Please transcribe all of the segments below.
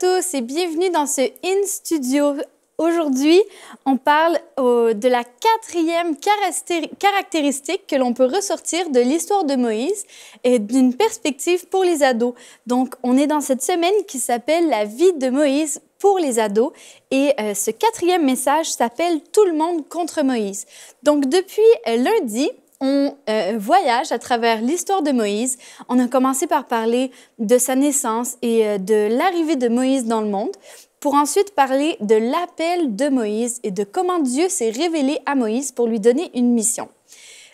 tous et bienvenue dans ce In Studio. Aujourd'hui, on parle de la quatrième caractéristique que l'on peut ressortir de l'histoire de Moïse et d'une perspective pour les ados. Donc, on est dans cette semaine qui s'appelle La vie de Moïse pour les ados et ce quatrième message s'appelle Tout le monde contre Moïse. Donc, depuis lundi, on voyage à travers l'histoire de Moïse. On a commencé par parler de sa naissance et de l'arrivée de Moïse dans le monde, pour ensuite parler de l'appel de Moïse et de comment Dieu s'est révélé à Moïse pour lui donner une mission.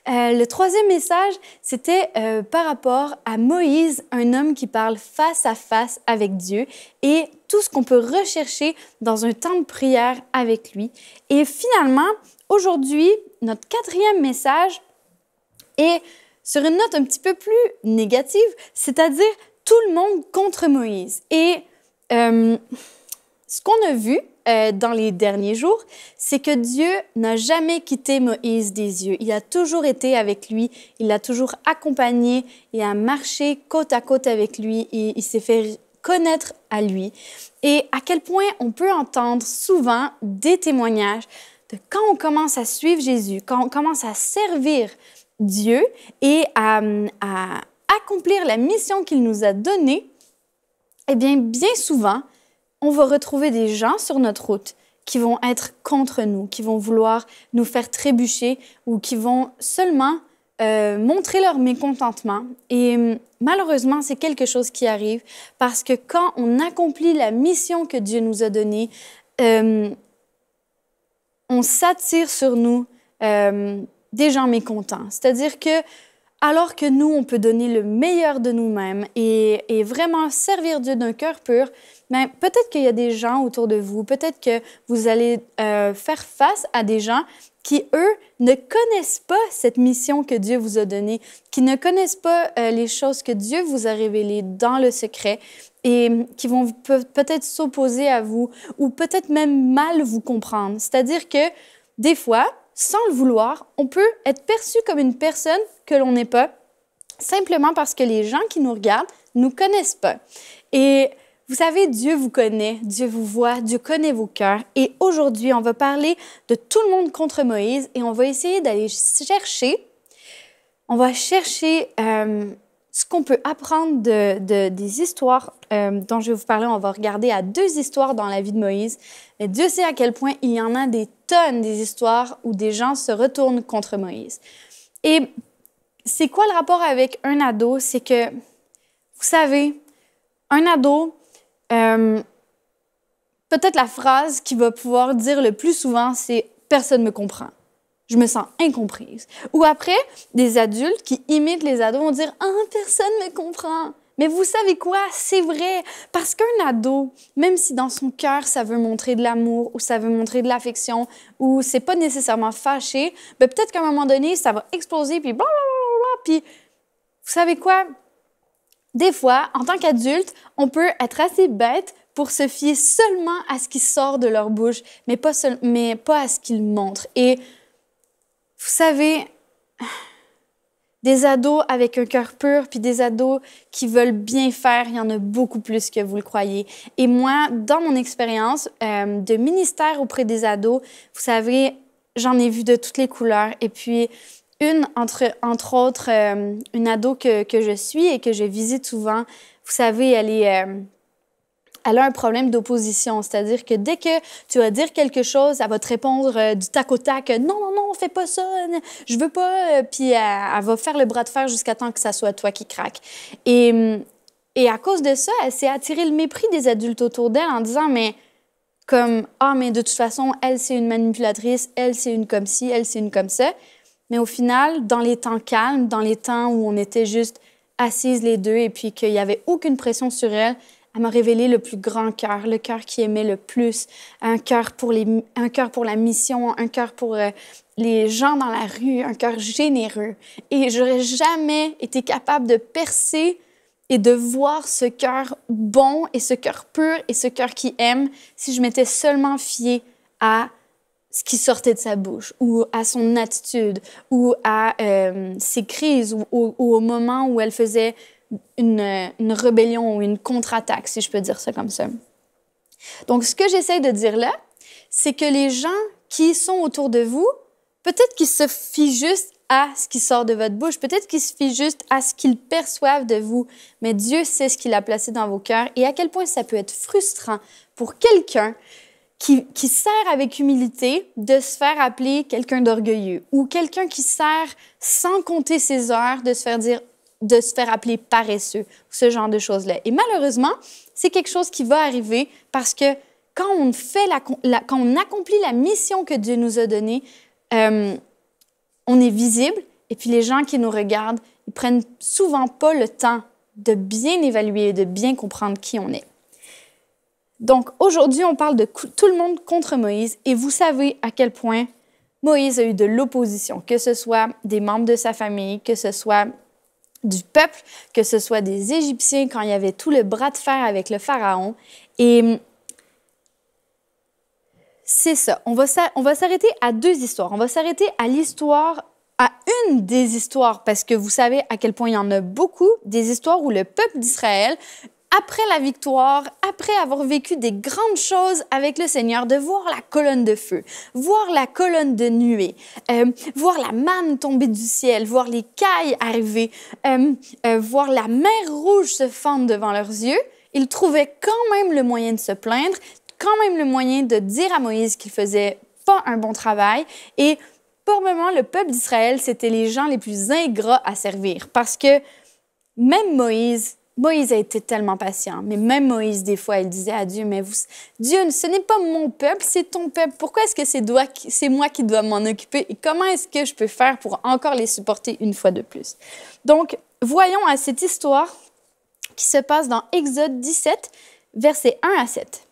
Le troisième message, c'était par rapport à Moïse, un homme qui parle face à face avec Dieu et tout ce qu'on peut rechercher dans un temps de prière avec lui. Et finalement, aujourd'hui, notre quatrième message est sur une note un petit peu plus négative, c'est-à-dire tout le monde contre Moïse. Et ce qu'on a vu dans les derniers jours, c'est que Dieu n'a jamais quitté Moïse des yeux. Il a toujours été avec lui, il l'a toujours accompagné et a marché côte à côte avec lui et il s'est fait connaître à lui. Et à quel point on peut entendre souvent des témoignages de quand on commence à suivre Jésus, quand on commence à servir Dieu et à accomplir la mission qu'il nous a donnée, eh bien souvent, on va retrouver des gens sur notre route qui vont être contre nous, qui vont vouloir nous faire trébucher ou qui vont seulement montrer leur mécontentement. Et malheureusement, c'est quelque chose qui arrive parce que quand on accomplit la mission que Dieu nous a donnée, on s'attire sur nous des gens mécontents. C'est-à-dire que alors que nous, on peut donner le meilleur de nous-mêmes et vraiment servir Dieu d'un cœur pur, mais peut-être qu'il y a des gens autour de vous, peut-être que vous allez faire face à des gens qui, eux, ne connaissent pas cette mission que Dieu vous a donnée, qui ne connaissent pas les choses que Dieu vous a révélées dans le secret et qui vont peut-être s'opposer à vous ou peut-être même mal vous comprendre. C'est-à-dire que des fois, sans le vouloir, on peut être perçu comme une personne que l'on n'est pas, simplement parce que les gens qui nous regardent ne nous connaissent pas. Et vous savez, Dieu vous connaît, Dieu vous voit, Dieu connaît vos cœurs. Et aujourd'hui, on va parler de tout le monde contre Moïse et on va essayer d'aller chercher, ce qu'on peut apprendre des histoires dont je vais vous parler. On va regarder à 2 histoires dans la vie de Moïse. Mais Dieu sait à quel point il y en a des tonnes des histoires où des gens se retournent contre Moïse. Et c'est quoi le rapport avec un ado? C'est que, vous savez, un ado, peut-être la phrase qu'il va pouvoir dire le plus souvent, c'est « personne ne me comprend ». Je me sens incomprise. Ou après, des adultes qui imitent les ados vont dire « Ah, personne ne me comprend ». Mais vous savez quoi? C'est vrai. Parce qu'un ado, même si dans son cœur, ça veut montrer de l'amour ou ça veut montrer de l'affection ou c'est pas nécessairement fâché, ben peut-être qu'à un moment donné, ça va exploser puis blablabla. Puis, vous savez quoi? Des fois, en tant qu'adulte, on peut être assez bête pour se fier seulement à ce qui sort de leur bouche, mais pas à ce qu'ils montrent. Et vous savez, des ados avec un cœur pur, puis des ados qui veulent bien faire, il y en a beaucoup plus que vous le croyez. Et moi, dans mon expérience de ministère auprès des ados, vous savez, j'en ai vu de toutes les couleurs. Et puis, entre autres, une ado que je suis et que je visite souvent, vous savez, elle a un problème d'opposition, c'est-à-dire que dès que tu vas dire quelque chose, elle va te répondre du tac au tac « Non, non, non, fais pas ça, je veux pas », puis elle va faire le bras de fer jusqu'à temps que ça soit toi qui craque. Et à cause de ça, elle s'est attiré le mépris des adultes autour d'elle en disant « Mais comme, ah, mais de toute façon, elle, c'est une manipulatrice, elle, c'est une comme ci, elle, c'est une comme ça. » Mais au final, dans les temps calmes, dans les temps où on était juste assises les deux et puis qu'il n'y avait aucune pression sur elle, elle m'a révélé le plus grand cœur, le cœur qui aimait le plus, un cœur pour la mission, un cœur pour les gens dans la rue, un cœur généreux. Et j'aurais jamais été capable de percer et de voir ce cœur bon et ce cœur pur et ce cœur qui aime si je m'étais seulement fiée à ce qui sortait de sa bouche ou à son attitude ou à ses crises ou au moment où elle faisait une rébellion ou une contre-attaque, si je peux dire ça comme ça. Donc, ce que j'essaie de dire là, c'est que les gens qui sont autour de vous, peut-être qu'ils se fient juste à ce qui sort de votre bouche, peut-être qu'ils se fient juste à ce qu'ils perçoivent de vous, mais Dieu sait ce qu'il a placé dans vos cœurs et à quel point ça peut être frustrant pour quelqu'un qui sert avec humilité de se faire appeler quelqu'un d'orgueilleux ou quelqu'un qui sert sans compter ses heures de se faire appeler paresseux, ce genre de choses-là. Et malheureusement, c'est quelque chose qui va arriver parce que quand on fait quand on accomplit la mission que Dieu nous a donnée, on est visible et puis les gens qui nous regardent, ils prennent souvent pas le temps de bien évaluer et de bien comprendre qui on est. Donc aujourd'hui, on parle de tout le monde contre Moïse et vous savez à quel point Moïse a eu de l'opposition, que ce soit des membres de sa famille, que ce soit du peuple, que ce soit des Égyptiens quand il y avait tout le bras de fer avec le pharaon. Et c'est ça. On va s'arrêter à deux histoires. On va s'arrêter à une des histoires, parce que vous savez à quel point il y en a beaucoup, des histoires où le peuple d'Israël, après la victoire, après avoir vécu des grandes choses avec le Seigneur, de voir la colonne de feu, voir la colonne de nuée, voir la manne tomber du ciel, voir les cailles arriver, voir la mer rouge se fendre devant leurs yeux, ils trouvaient quand même le moyen de se plaindre, quand même le moyen de dire à Moïse qu'il faisait pas un bon travail. Et pour le moment, le peuple d'Israël, c'était les gens les plus ingrats à servir. Parce que même Moïse a été tellement patient. Mais même Moïse, des fois, il disait à Dieu, mais Dieu, ce n'est pas mon peuple, c'est ton peuple. Pourquoi est-ce que c'est moi qui dois m'en occuper? Et comment est-ce que je peux faire pour encore les supporter une fois de plus? Donc, voyons à cette histoire qui se passe dans Exode 17, versets 1 à 7.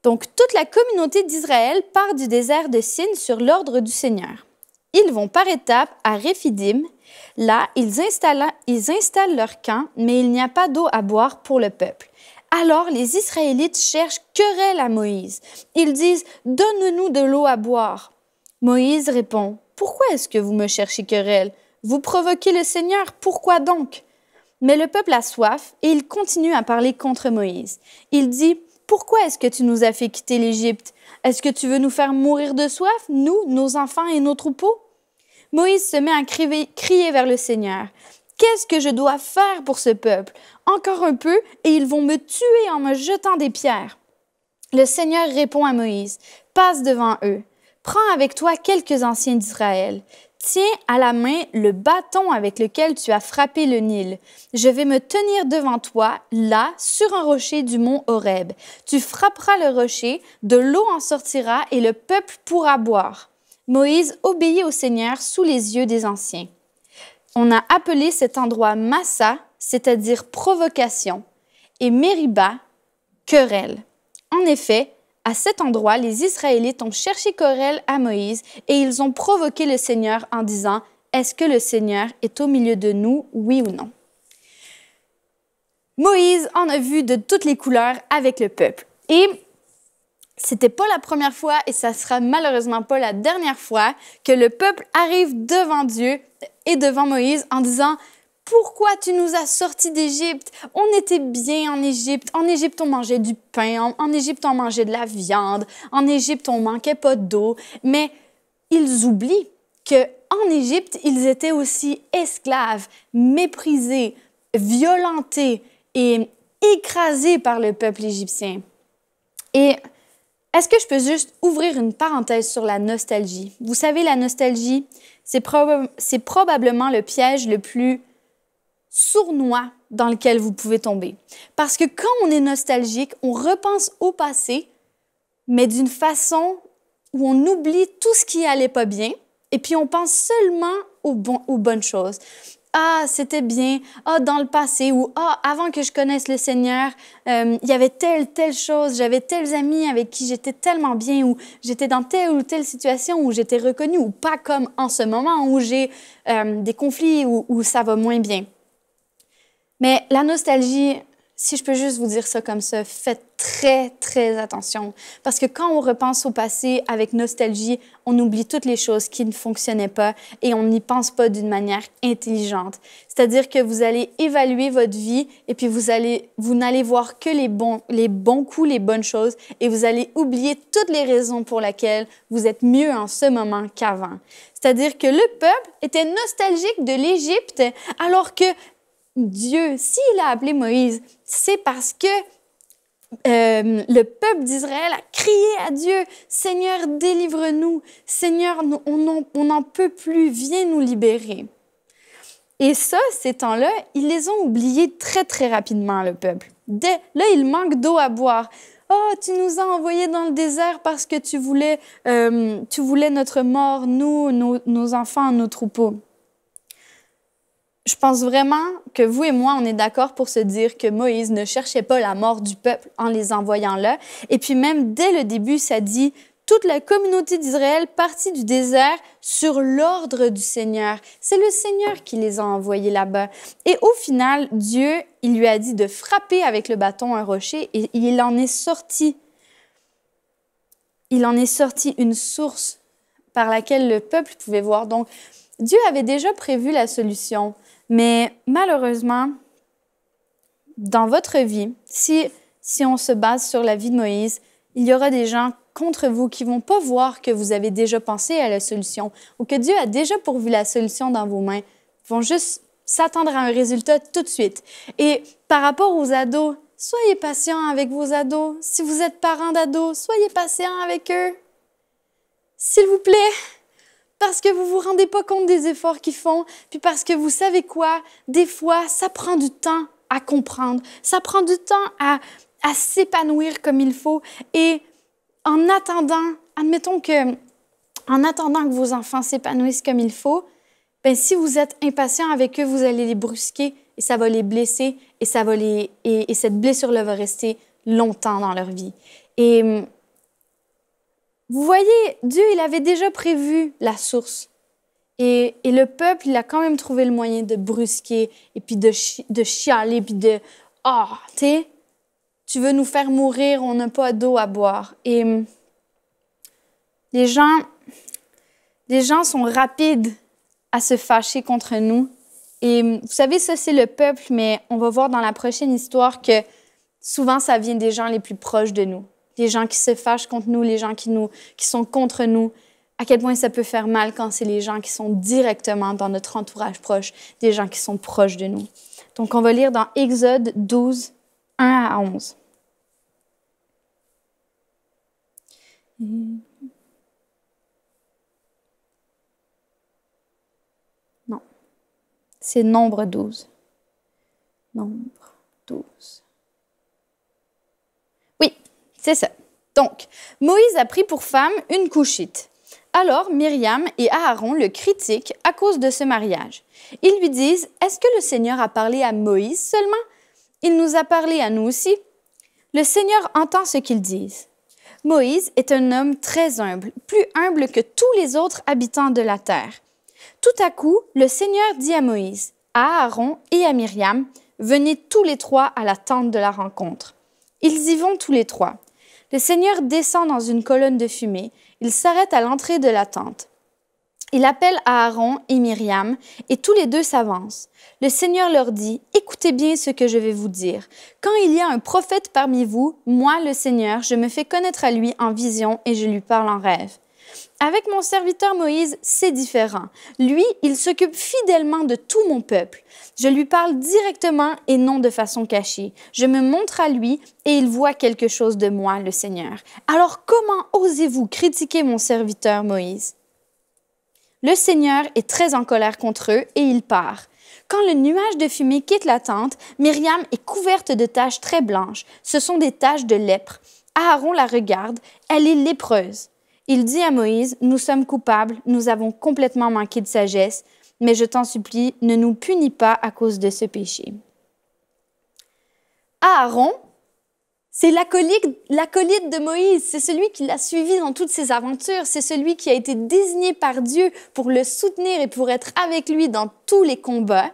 Donc, toute la communauté d'Israël part du désert de Sin sur l'ordre du Seigneur. Ils vont par étapes à Réphidim. Là, ils installent leur camp, mais il n'y a pas d'eau à boire pour le peuple. Alors, les Israélites cherchent querelle à Moïse. Ils disent « Donne-nous de l'eau à boire ». Moïse répond « Pourquoi est-ce que vous me cherchez querelle? Vous provoquez le Seigneur, pourquoi donc ?» Mais le peuple a soif et il continue à parler contre Moïse. Il dit « Pourquoi est-ce que tu nous as fait quitter l'Égypte? Est-ce que tu veux nous faire mourir de soif, nous, nos enfants et nos troupeaux? » Moïse se met à crier vers le Seigneur. « Qu'est-ce que je dois faire pour ce peuple? Encore un peu et ils vont me tuer en me jetant des pierres. » Le Seigneur répond à Moïse. « Passe devant eux. Prends avec toi quelques anciens d'Israël. Tiens à la main le bâton avec lequel tu as frappé le Nil. Je vais me tenir devant toi, là, sur un rocher du mont Horeb. Tu frapperas le rocher, de l'eau en sortira et le peuple pourra boire. » Moïse obéit au Seigneur sous les yeux des anciens. On a appelé cet endroit Massa, c'est-à-dire provocation, et Mériba, querelle. En effet, à cet endroit, les Israélites ont cherché querelle à Moïse et ils ont provoqué le Seigneur en disant « Est-ce que le Seigneur est au milieu de nous, oui ou non? » Moïse en a vu de toutes les couleurs avec le peuple. Et c'était pas la première fois et ça sera malheureusement pas la dernière fois que le peuple arrive devant Dieu et devant Moïse en disant « Pourquoi tu nous as sortis d'Égypte? On était bien en Égypte. En Égypte, on mangeait du pain. En Égypte, on mangeait de la viande. En Égypte, on manquait pas d'eau. » Mais ils oublient qu'en Égypte, ils étaient aussi esclaves, méprisés, violentés et écrasés par le peuple égyptien. Et est-ce que je peux juste ouvrir une parenthèse sur la nostalgie? Vous savez, la nostalgie, c'est probablement le piège le plus sournois dans lequel vous pouvez tomber. Parce que quand on est nostalgique, on repense au passé, mais d'une façon où on oublie tout ce qui allait pas bien, et puis on pense seulement aux bonnes choses. Ah, c'était bien. Ah, dans le passé. Ou ah, avant que je connaisse le Seigneur, il y avait telle chose. J'avais tels amis avec qui j'étais tellement bien. Ou j'étais dans telle ou telle situation où j'étais reconnue. Ou pas comme en ce moment où j'ai des conflits où ça va moins bien. Mais la nostalgie, si je peux juste vous dire ça comme ça, faites très, très attention. Parce que quand on repense au passé avec nostalgie, on oublie toutes les choses qui ne fonctionnaient pas et on n'y pense pas d'une manière intelligente. C'est-à-dire que vous allez évaluer votre vie et puis vous n'allez voir que les bons coups, les bonnes choses et vous allez oublier toutes les raisons pour lesquelles vous êtes mieux en ce moment qu'avant. C'est-à-dire que le peuple était nostalgique de l'Égypte alors que Dieu, s'il a appelé Moïse, c'est parce que le peuple d'Israël a crié à Dieu, « Seigneur, délivre-nous! Seigneur, on n'en peut plus, viens nous libérer! » Et ça, ces temps-là, ils les ont oubliés très, très rapidement, le peuple. Là, il manque d'eau à boire. « Oh, tu nous as envoyés dans le désert parce que tu voulais notre mort, nous, nos enfants, nos troupeaux. » Je pense vraiment que vous et moi, on est d'accord pour se dire que Moïse ne cherchait pas la mort du peuple en les envoyant là. Et puis même dès le début, ça dit « Toute la communauté d'Israël partit du désert sur l'ordre du Seigneur. » C'est le Seigneur qui les a envoyés là-bas. Et au final, Dieu, il lui a dit de frapper avec le bâton un rocher et il en est sorti. Il en est sorti une source par laquelle le peuple pouvait voir. Donc, Dieu avait déjà prévu la solution. Mais malheureusement, dans votre vie, si on se base sur la vie de Moïse, il y aura des gens contre vous qui ne vont pas voir que vous avez déjà pensé à la solution ou que Dieu a déjà pourvu la solution dans vos mains. Ils vont juste s'attendre à un résultat tout de suite. Et par rapport aux ados, soyez patients avec vos ados. Si vous êtes parents d'ados, soyez patients avec eux. S'il vous plaît. Parce que vous ne vous rendez pas compte des efforts qu'ils font, puis parce que vous savez quoi, des fois, ça prend du temps à comprendre, ça prend du temps à s'épanouir comme il faut. Et en attendant, admettons que, en attendant que vos enfants s'épanouissent comme il faut, ben si vous êtes impatient avec eux, vous allez les brusquer et ça va les blesser et cette blessure-là va rester longtemps dans leur vie. Et vous voyez, Dieu, il avait déjà prévu la source. Et le peuple, il a quand même trouvé le moyen de brusquer et puis de chialer, puis de « Ah, tu veux nous faire mourir, on n'a pas d'eau à boire. » Et les gens sont rapides à se fâcher contre nous. Et vous savez, ça, c'est le peuple, mais on va voir dans la prochaine histoire que souvent, ça vient des gens les plus proches de nous. Les gens qui se fâchent contre nous, les gens qui sont contre nous, à quel point ça peut faire mal quand c'est les gens qui sont directement dans notre entourage proche, des gens qui sont proches de nous. Donc, on va lire dans Exode 12, 1 à 11. Non, c'est Nombre 12. Nombre 12. Oui, c'est ça. Donc, Moïse a pris pour femme une Couchite. Alors, Myriam et Aaron le critiquent à cause de ce mariage. Ils lui disent « Est-ce que le Seigneur a parlé à Moïse seulement? Il nous a parlé à nous aussi. » Le Seigneur entend ce qu'ils disent. Moïse est un homme très humble, plus humble que tous les autres habitants de la terre. Tout à coup, le Seigneur dit à Moïse, à Aaron et à Myriam, « Venez tous les trois à la tente de la rencontre. » Ils y vont tous les trois. Le Seigneur descend dans une colonne de fumée. Il s'arrête à l'entrée de la tente. Il appelle Aaron et Myriam et tous les deux s'avancent. Le Seigneur leur dit, « Écoutez bien ce que je vais vous dire. Quand il y a un prophète parmi vous, moi, le Seigneur, je me fais connaître à lui en vision et je lui parle en rêve. Avec mon serviteur Moïse, c'est différent. Lui, il s'occupe fidèlement de tout mon peuple. Je lui parle directement et non de façon cachée. Je me montre à lui et il voit quelque chose de moi, le Seigneur. Alors comment osez-vous critiquer mon serviteur Moïse? » Le Seigneur est très en colère contre eux et il part. Quand le nuage de fumée quitte la tente, Myriam est couverte de taches très blanches. Ce sont des taches de lèpre. Aaron la regarde. Elle est lépreuse. Il dit à Moïse, « Nous sommes coupables, nous avons complètement manqué de sagesse, mais je t'en supplie, ne nous punis pas à cause de ce péché. » Aaron, c'est l'acolyte de Moïse, c'est celui qui l'a suivi dans toutes ses aventures, c'est celui qui a été désigné par Dieu pour le soutenir et pour être avec lui dans tous les combats.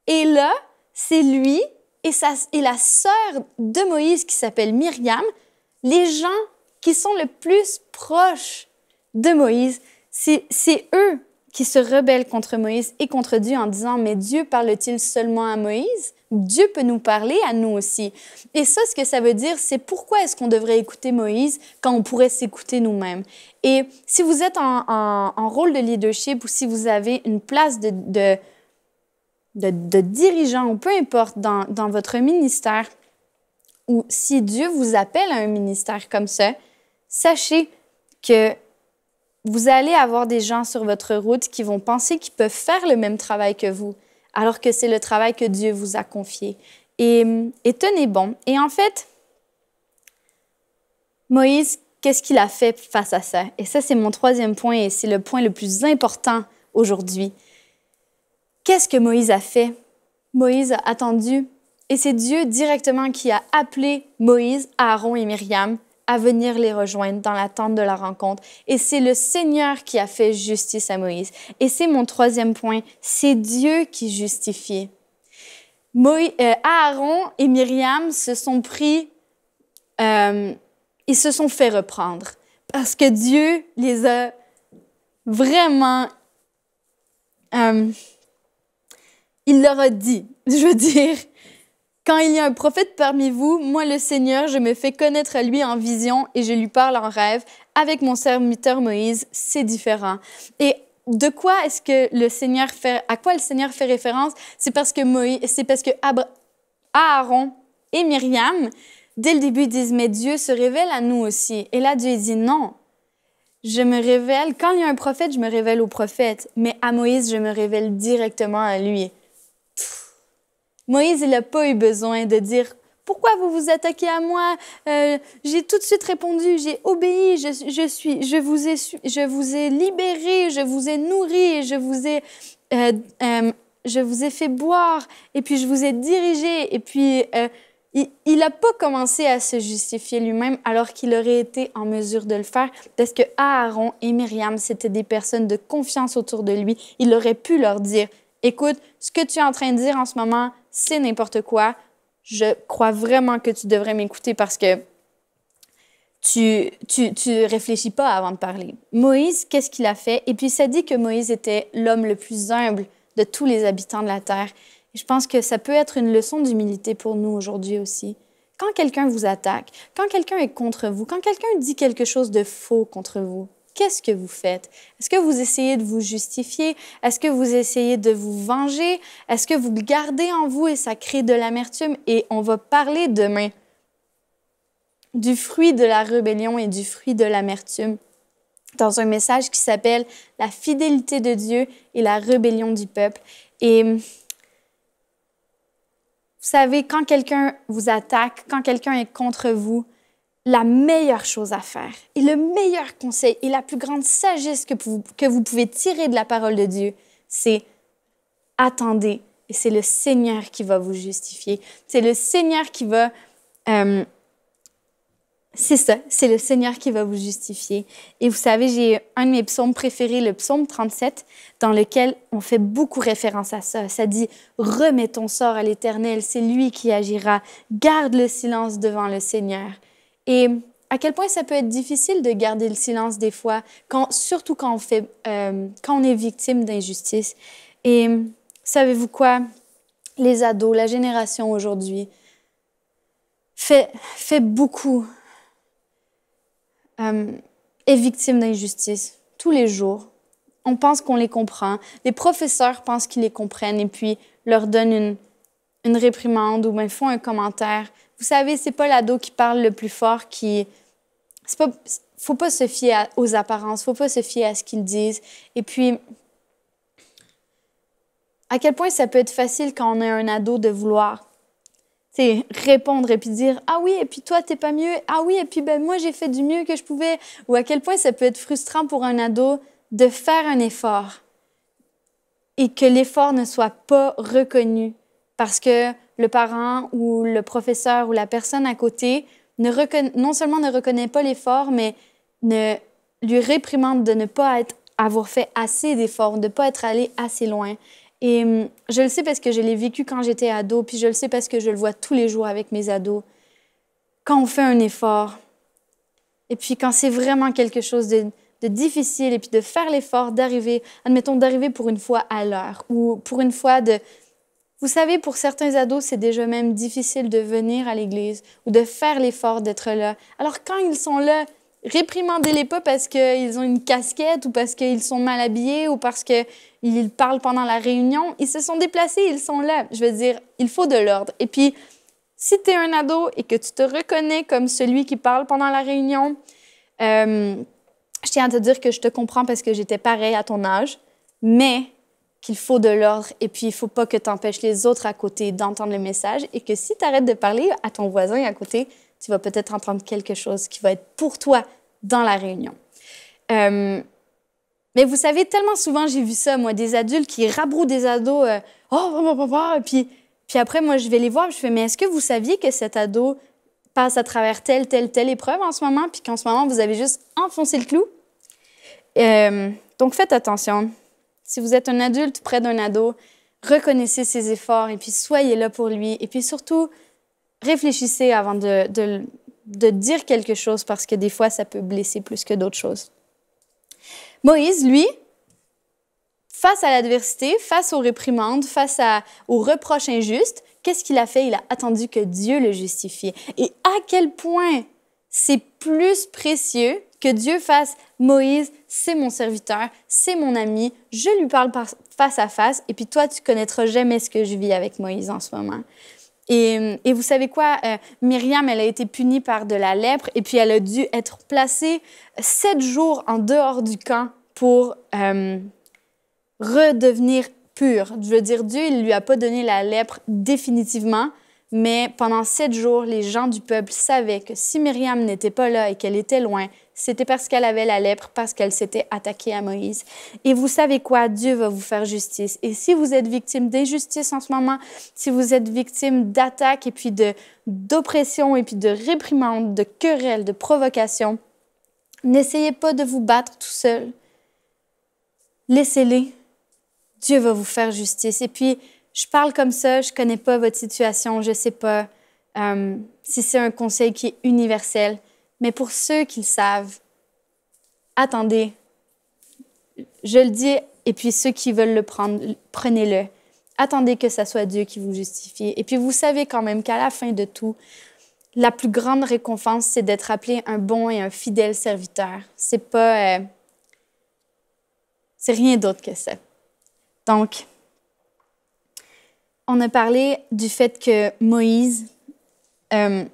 Et là, c'est lui et la sœur de Moïse qui s'appelle Myriam, les gens qui sont le plus proches de Moïse, c'est eux qui se rebellent contre Moïse et contre Dieu en disant « Mais Dieu parle-t-il seulement à Moïse? Dieu peut nous parler à nous aussi. » Et ça, ce que ça veut dire, c'est pourquoi est-ce qu'on devrait écouter Moïse quand on pourrait s'écouter nous-mêmes. Et si vous êtes en rôle de leadership ou si vous avez une place de dirigeant ou peu importe dans votre ministère, ou si Dieu vous appelle à un ministère comme ça, sachez que vous allez avoir des gens sur votre route qui vont penser qu'ils peuvent faire le même travail que vous, alors que c'est le travail que Dieu vous a confié. Et tenez bon. Et en fait, Moïse, qu'est-ce qu'il a fait face à ça? Et ça, c'est mon troisième point et c'est le point le plus important aujourd'hui. Qu'est-ce que Moïse a fait? Moïse a attendu et c'est Dieu directement qui a appelé Moïse, Aaron et Myriam à venir les rejoindre dans la tente de la rencontre. Et c'est le Seigneur qui a fait justice à Moïse. Et c'est mon troisième point, c'est Dieu qui justifie. Aaron et Myriam se sont ils se sont fait reprendre parce que Dieu les a vraiment... il leur a dit, je veux dire, quand il y a un prophète parmi vous, moi le Seigneur, je me fais connaître à lui en vision et je lui parle en rêve. Avec mon serviteur Moïse, c'est différent. Et de quoi est-ce que le Seigneur fait, à quoi le Seigneur fait référence? C'est parce que Aaron et Myriam, dès le début, disent, mais Dieu se révèle à nous aussi. Et là, Dieu dit, non, je me révèle, quand il y a un prophète, je me révèle au prophète, mais à Moïse, je me révèle directement à lui. Moïse, il n'a pas eu besoin de dire « Pourquoi vous vous attaquez à moi? J'ai tout de suite répondu, j'ai obéi, je vous ai libéré, je vous ai nourri, je vous ai fait boire, et puis je vous ai dirigé. » Et puis, il n'a pas commencé à se justifier lui-même alors qu'il aurait été en mesure de le faire parce que Aaron et Myriam, c'était des personnes de confiance autour de lui. Il aurait pu leur dire « Écoute, ce que tu es en train de dire en ce moment, c'est n'importe quoi. Je crois vraiment que tu devrais m'écouter parce que tu réfléchis pas avant de parler. » Moïse, qu'est-ce qu'il a fait? Et puis, ça dit que Moïse était l'homme le plus humble de tous les habitants de la terre. Et je pense que ça peut être une leçon d'humilité pour nous aujourd'hui aussi. Quand quelqu'un vous attaque, quand quelqu'un est contre vous, quand quelqu'un dit quelque chose de faux contre vous, qu'est-ce que vous faites? Est-ce que vous essayez de vous justifier? Est-ce que vous essayez de vous venger? Est-ce que vous le gardez en vous et ça crée de l'amertume? Et on va parler demain du fruit de la rébellion et du fruit de l'amertume dans un message qui s'appelle « La fidélité de Dieu et la rébellion du peuple ». Et vous savez, quand quelqu'un vous attaque, quand quelqu'un est contre vous, la meilleure chose à faire et le meilleur conseil et la plus grande sagesse que vous pouvez tirer de la parole de Dieu, c'est attendez et c'est le Seigneur qui va vous justifier. C'est le Seigneur qui va... c'est ça, c'est le Seigneur qui va vous justifier. Et vous savez, j'ai un de mes psaumes préférés, le psaume 37, dans lequel on fait beaucoup référence à ça. Ça dit « Remets ton sort à l'Éternel, c'est lui qui agira. Garde le silence devant le Seigneur. » Et à quel point ça peut être difficile de garder le silence des fois, surtout quand on est victime d'injustice. Et savez-vous quoi? Les ados, la génération aujourd'hui, fait beaucoup, est victime d'injustice tous les jours. On pense qu'on les comprend. Les professeurs pensent qu'ils les comprennent et puis leur donnent une réprimande ou bien font un commentaire. Vous savez, c'est pas l'ado qui parle le plus fort faut pas se fier aux apparences, faut pas se fier à ce qu'ils disent. Et puis, à quel point ça peut être facile quand on est un ado de vouloir répondre et puis dire « Ah oui, et puis toi, t'es pas mieux. Ah oui, et puis ben, moi, j'ai fait du mieux que je pouvais. » Ou à quel point ça peut être frustrant pour un ado de faire un effort et que l'effort ne soit pas reconnu parce que le parent ou le professeur ou la personne à côté non seulement ne reconnaît pas l'effort, mais lui réprimande de ne pas avoir fait assez d'efforts, de ne pas être allé assez loin. Et je le sais parce que je l'ai vécu quand j'étais ado, puis je le sais parce que je le vois tous les jours avec mes ados. Quand on fait un effort, et puis quand c'est vraiment quelque chose de difficile, et puis de faire l'effort d'arriver, admettons, d'arriver pour une fois à l'heure, ou pour une fois de... Vous savez, pour certains ados, c'est déjà même difficile de venir à l'église ou de faire l'effort d'être là. Alors quand ils sont là, réprimandez-les pas parce qu'ils ont une casquette ou parce qu'ils sont mal habillés ou parce qu'ils parlent pendant la réunion. Ils se sont déplacés, ils sont là. Je veux dire, il faut de l'ordre. Et puis, si tu es un ado et que tu te reconnais comme celui qui parle pendant la réunion, je tiens à te dire que je te comprends parce que j'étais pareil à ton âge, mais qu'il faut de l'ordre et puis il ne faut pas que tu empêches les autres à côté d'entendre le message et que si tu arrêtes de parler à ton voisin à côté, tu vas peut-être entendre quelque chose qui va être pour toi dans la réunion. Mais vous savez, tellement souvent, j'ai vu ça, moi, des adultes qui rabrouent des ados, et puis après, moi, je vais les voir, je fais, mais est-ce que vous saviez que cet ado passe à travers telle épreuve en ce moment, puis qu'en ce moment, vous avez juste enfoncé le clou? Donc, faites attention. Si vous êtes un adulte près d'un ado, reconnaissez ses efforts et puis soyez là pour lui. Et puis surtout, réfléchissez avant de dire quelque chose parce que des fois, ça peut blesser plus que d'autres choses. Moïse, lui, face à l'adversité, face aux réprimandes, aux reproches injustes, qu'est-ce qu'il a fait? Il a attendu que Dieu le justifie. Et à quel point c'est plus précieux que Dieu fasse « Moïse, c'est mon serviteur, c'est mon ami, je lui parle face à face, et puis toi, tu connaîtras jamais ce que je vis avec Moïse en ce moment. » Et vous savez quoi? Myriam, elle a été punie par de la lèpre, et puis elle a dû être placée 7 jours en dehors du camp pour redevenir pure. Je veux dire, Dieu, il ne lui a pas donné la lèpre définitivement, mais pendant 7 jours, les gens du peuple savaient que si Myriam n'était pas là et qu'elle était loin, c'était parce qu'elle avait la lèpre, parce qu'elle s'était attaquée à Moïse. Et vous savez quoi? Dieu va vous faire justice. Et si vous êtes victime d'injustice en ce moment, si vous êtes victime d'attaques et puis d'oppression et puis de réprimandes, de querelles, de provocations, n'essayez pas de vous battre tout seul. Laissez-les. Dieu va vous faire justice. Et puis, je parle comme ça, je ne connais pas votre situation, je ne sais pas si c'est un conseil qui est universel, mais pour ceux qui le savent, attendez, je le dis, et puis ceux qui veulent le prendre, prenez-le. Attendez que ce soit Dieu qui vous justifie. Et puis vous savez quand même qu'à la fin de tout, la plus grande récompense, c'est d'être appelé un bon et un fidèle serviteur. C'est rien d'autre que ça. Donc, on a parlé du fait que Moïse a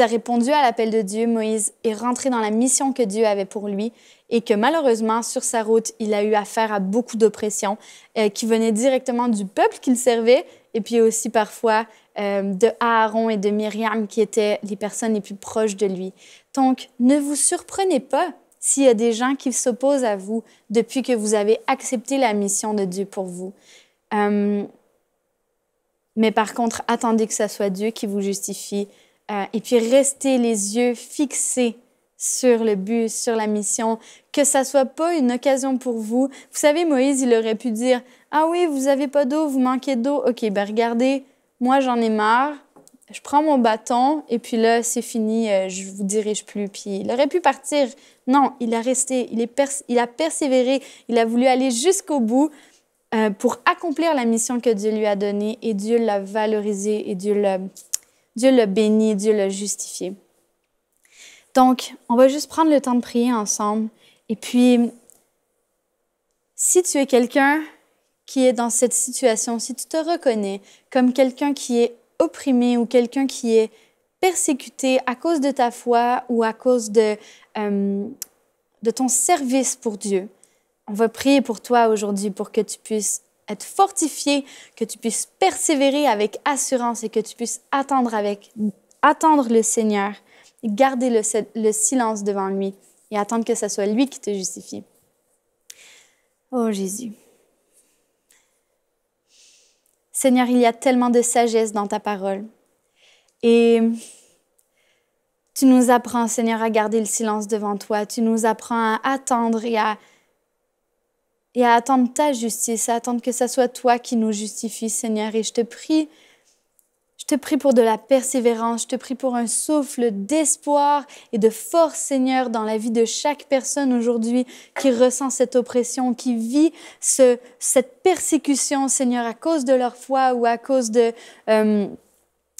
répondu à l'appel de Dieu. Moïse est rentré dans la mission que Dieu avait pour lui et que malheureusement, sur sa route, il a eu affaire à beaucoup d'oppression qui venaient directement du peuple qu'il servait et puis aussi parfois de Aaron et de Myriam qui étaient les personnes les plus proches de lui. Donc, ne vous surprenez pas s'il y a des gens qui s'opposent à vous depuis que vous avez accepté la mission de Dieu pour vous. Mais par contre, attendez que ce soit Dieu qui vous justifie et puis restez les yeux fixés sur le but, sur la mission, que ça soit pas une occasion pour vous. Vous savez, Moïse, il aurait pu dire « Ah oui, vous avez pas d'eau, vous manquez d'eau. OK, ben regardez, moi j'en ai marre. Je prends mon bâton et puis là, c'est fini, je vous dirige plus. » Puis il aurait pu partir. Non, il a resté, il a persévéré, il a voulu aller jusqu'au bout pour accomplir la mission que Dieu lui a donnée et Dieu l'a valorisé et Dieu l'a béni, Dieu l'a justifié. Donc, on va juste prendre le temps de prier ensemble. Et puis, si tu es quelqu'un qui est dans cette situation, si tu te reconnais comme quelqu'un qui est opprimé ou quelqu'un qui est persécuté à cause de ta foi ou à cause de ton service pour Dieu, on va prier pour toi aujourd'hui pour que tu puisses être fortifié, que tu puisses persévérer avec assurance et que tu puisses attendre le Seigneur, et garder le silence devant lui et attendre que ce soit lui qui te justifie. Oh Jésus. Seigneur, il y a tellement de sagesse dans ta parole. Et tu nous apprends, Seigneur, à garder le silence devant toi. Tu nous apprends à attendre et à attendre ta justice, à attendre que ce soit toi qui nous justifie, Seigneur. Et je te prie pour de la persévérance, je te prie pour un souffle d'espoir et de force, Seigneur, dans la vie de chaque personne aujourd'hui qui ressent cette oppression, qui vit cette persécution, Seigneur, à cause de leur foi ou à cause de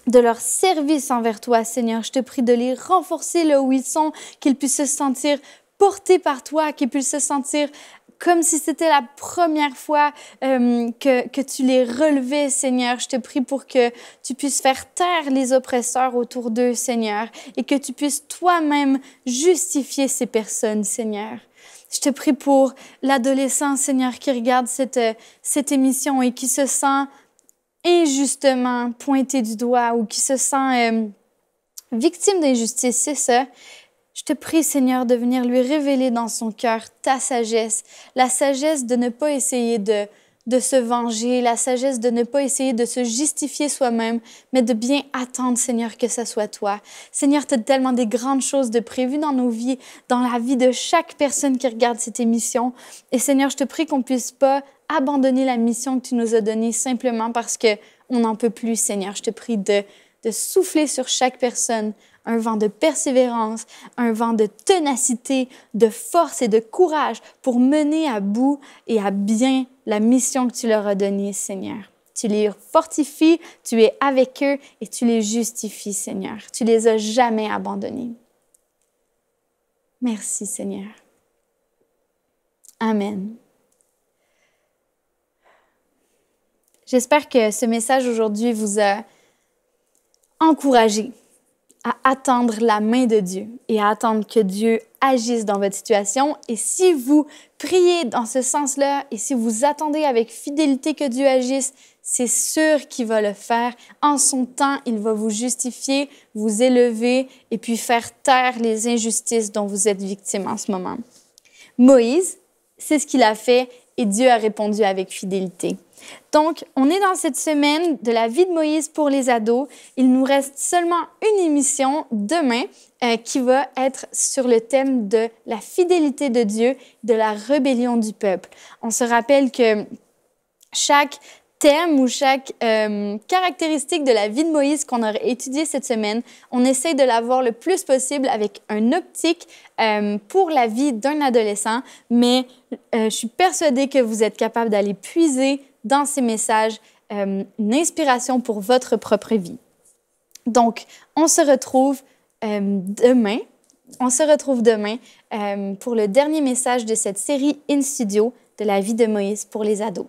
leur service envers toi, Seigneur. Je te prie de les renforcer là où ils sont, qu'ils puissent se sentir portés par toi, qu'ils puissent se sentir comme si c'était la première fois que tu les relevais, Seigneur. Je te prie pour que tu puisses faire taire les oppresseurs autour d'eux, Seigneur, et que tu puisses toi-même justifier ces personnes, Seigneur. Je te prie pour l'adolescent, Seigneur, qui regarde cette émission et qui se sent injustement pointé du doigt ou qui se sent victime d'injustice, c'est ça. Je te prie, Seigneur, de venir lui révéler dans son cœur ta sagesse, la sagesse de ne pas essayer de se venger, la sagesse de ne pas essayer de se justifier soi-même, mais de bien attendre, Seigneur, que ce soit toi. Seigneur, tu as tellement des grandes choses de prévues dans nos vies, dans la vie de chaque personne qui regarde cette émission. Et Seigneur, je te prie qu'on ne puisse pas abandonner la mission que tu nous as donnée simplement parce qu'on n'en peut plus, Seigneur. Je te prie de souffler sur chaque personne un vent de persévérance, un vent de ténacité, de force et de courage pour mener à bout et à bien la mission que tu leur as donnée, Seigneur. Tu les fortifies, tu es avec eux et tu les justifies, Seigneur. Tu les as jamais abandonnés. Merci, Seigneur. Amen. J'espère que ce message aujourd'hui vous a encouragé à attendre la main de Dieu et à attendre que Dieu agisse dans votre situation. Et si vous priez dans ce sens-là et si vous attendez avec fidélité que Dieu agisse, c'est sûr qu'il va le faire. En son temps, il va vous justifier, vous élever et puis faire taire les injustices dont vous êtes victime en ce moment. Moïse, c'est ce qu'il a fait et Dieu a répondu avec fidélité. Donc, on est dans cette semaine de la vie de Moïse pour les ados. Il nous reste seulement une émission demain qui va être sur le thème de la fidélité de Dieu, de la rébellion du peuple. On se rappelle que chaque thème ou chaque caractéristique de la vie de Moïse qu'on aurait étudié cette semaine, on essaie de la voir le plus possible avec un optique pour la vie d'un adolescent, mais je suis persuadée que vous êtes capable d'aller puiser dans ces messages une inspiration pour votre propre vie. Donc, on se retrouve demain. Pour le dernier message de cette série In Studio de la vie de Moïse pour les ados.